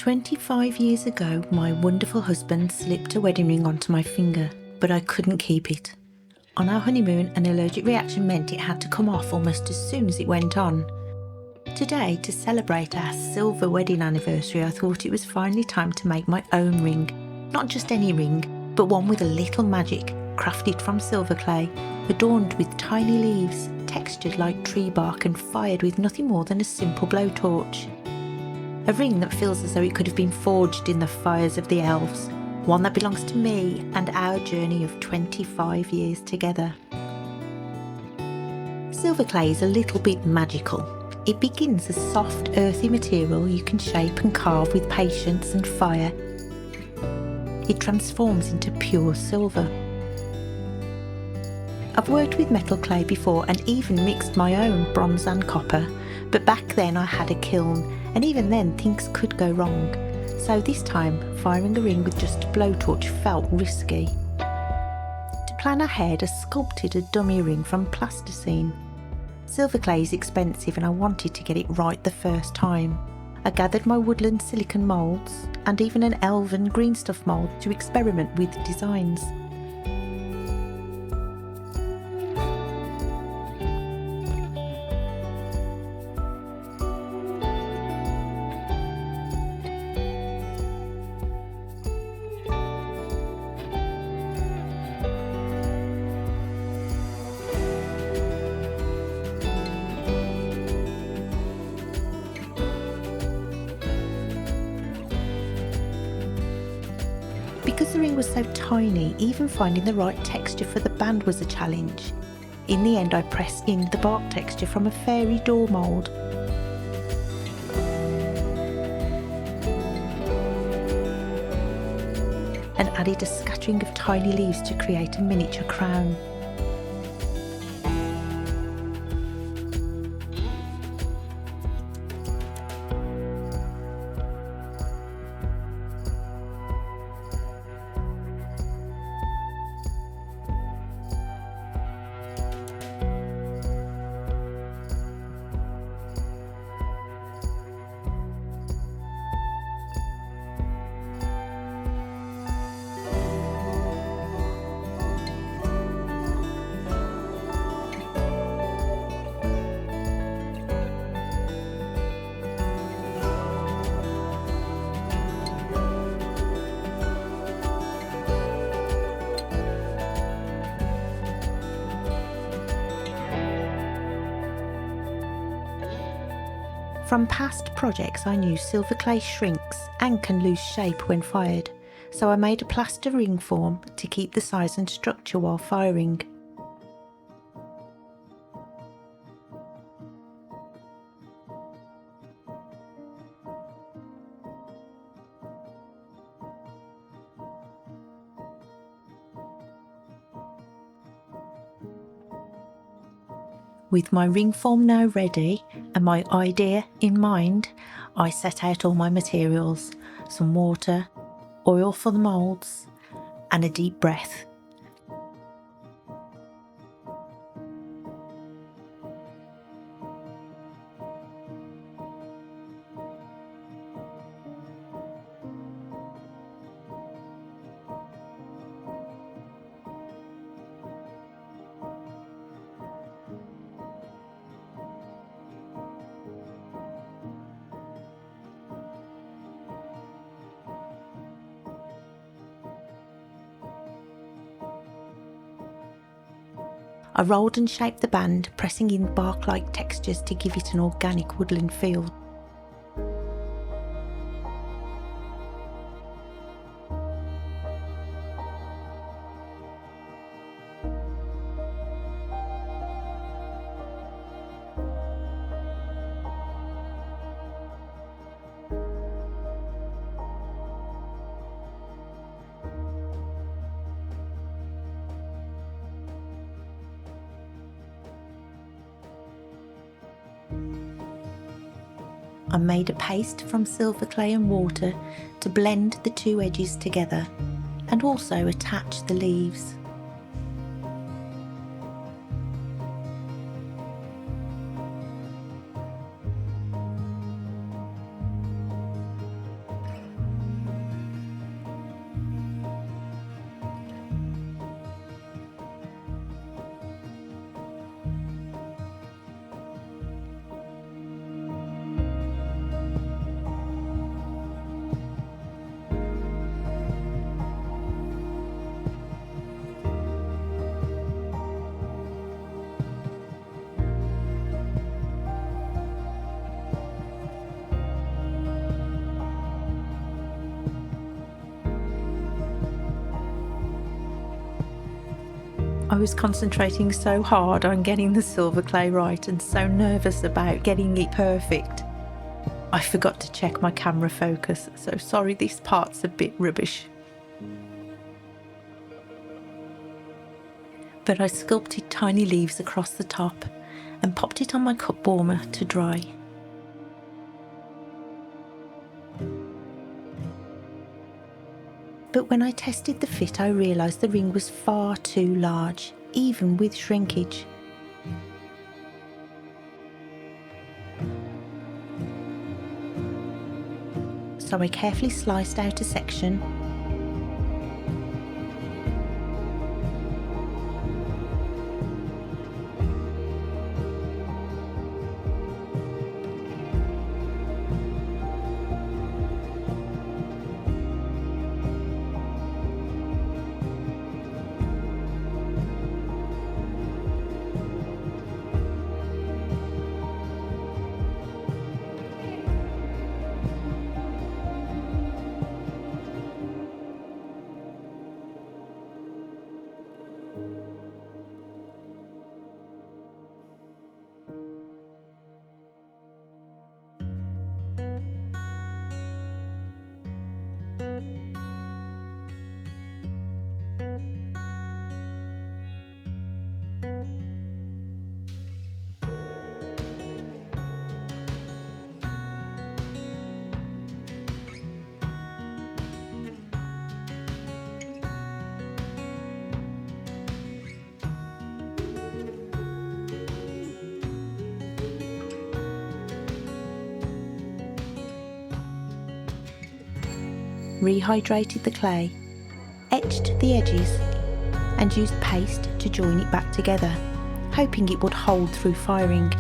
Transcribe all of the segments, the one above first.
25 years ago, my wonderful husband slipped a wedding ring onto my finger, but I couldn't keep it. On our honeymoon, an allergic reaction meant it had to come off almost as soon as it went on. Today, to celebrate our silver wedding anniversary, I thought it was finally time to make my own ring. Not just any ring, but one with a little magic, crafted from silver clay, adorned with tiny leaves, textured like tree bark and fired with nothing more than a simple blowtorch. A ring that feels as though it could have been forged in the fires of the elves. One that belongs to me and our journey of 25 years together. Silver clay is a little bit magical. It begins as soft, earthy material you can shape and carve with patience and fire. It transforms into pure silver. I've worked with metal clay before and even mixed my own bronze and copper, but back then I had a kiln, and even then things could go wrong. So this time, firing a ring with just a blowtorch felt risky. To plan ahead, I sculpted a dummy ring from plasticine. Silver clay is expensive and I wanted to get it right the first time. I gathered my woodland silicone moulds and even an Elven green stuff mould to experiment with designs. Because the ring was so tiny, even finding the right texture for the band was a challenge. In the end, I pressed in the bark texture from a fairy door mould. And added a scattering of tiny leaves to create a miniature crown. From past projects, I knew silver clay shrinks and can lose shape when fired, so I made a plaster ring form to keep the size and structure while firing. With my ring form now ready and my idea in mind, I set out all my materials, some water, oil for the moulds, and a deep breath. I rolled and shaped the band, pressing in bark-like textures to give it an organic woodland feel. I made a paste from silver clay and water to blend the two edges together and also attach the leaves. I was concentrating so hard on getting the silver clay right and so nervous about getting it perfect. I forgot to check my camera focus, so sorry this part's a bit rubbish. But I sculpted tiny leaves across the top and popped it on my cup warmer to dry. But when I tested the fit, I realised the ring was far too large, even with shrinkage. So I carefully sliced out a section, rehydrated the clay, etched the edges and used paste to join it back together, hoping it would hold through firing.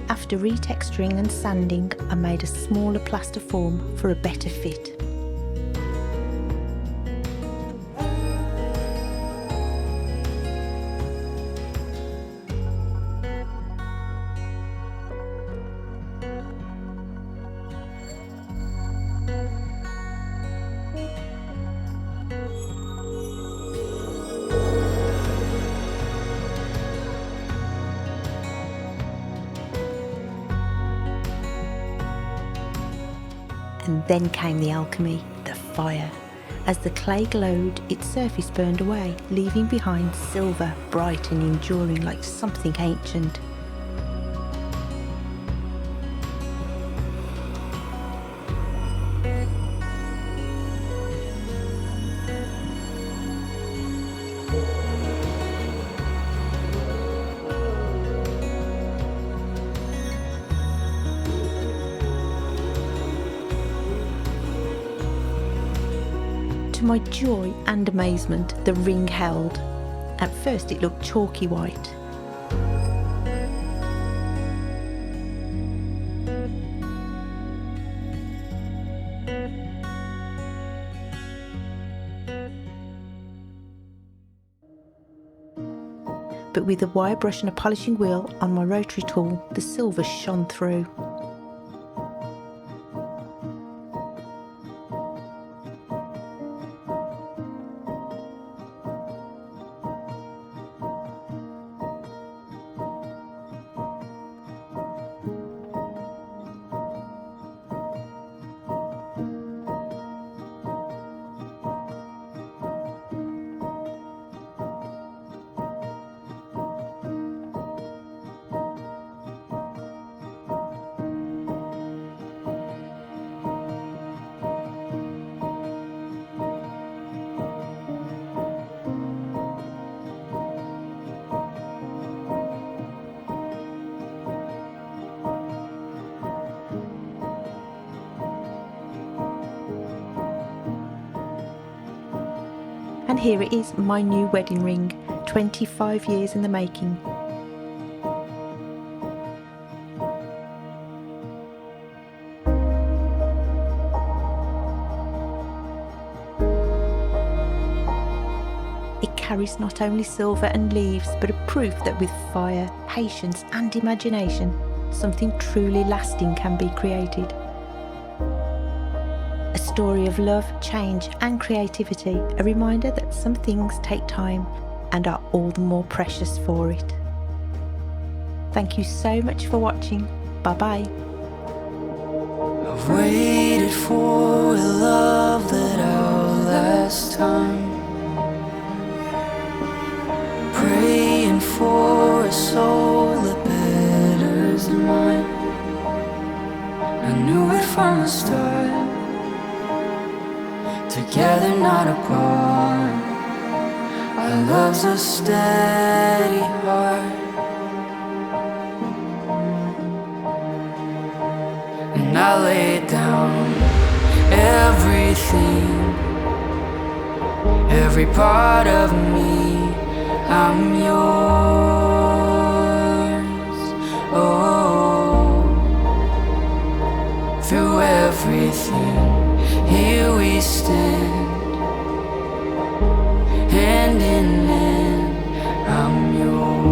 After retexturing and sanding, I made a smaller plaster form for a better fit. And then came the alchemy, the fire. As the clay glowed, its surface burned away, leaving behind silver, bright and enduring like something ancient. To my joy and amazement, the ring held. At first it looked chalky white. but with a wire brush and a polishing wheel on my rotary tool, the silver shone through. And here it is, my new wedding ring, 25 years in the making. It carries not only silver and leaves, but a proof that with fire, patience and imagination, something truly lasting can be created. A story of love, change and creativity, a reminder that some things take time and are all the more precious for it. Thank you so much for watching. Bye bye. I've waited for a love that outlasts time, praying for a soul that betters than mine. I knew it from the start, together not apart. Our love's a steady heart, and I laid down everything, every part of me. I'm yours. Oh, through everything, here we stand, hand in hand. I'm yours.